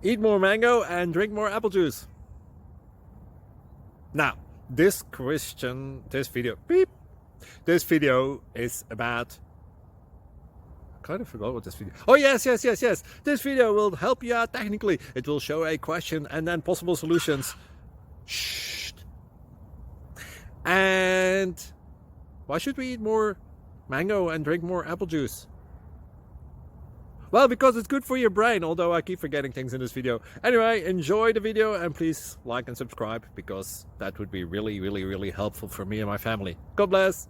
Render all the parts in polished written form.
Eat more mango and drink more apple juice. Now, this video is about, I kind of forgot what this video. Oh yes. This video will help you out technically. It will show a question and then possible solutions. Shh. And why should we eat more mango and drink more apple juice? Well, because it's good for your brain, although I keep forgetting things in this video. Anyway, enjoy the video and please like and subscribe, because that would be really helpful for me and my family. God bless!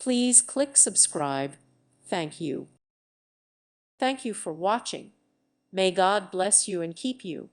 Please click subscribe. Thank you. Thank you for watching. May God bless you and keep you.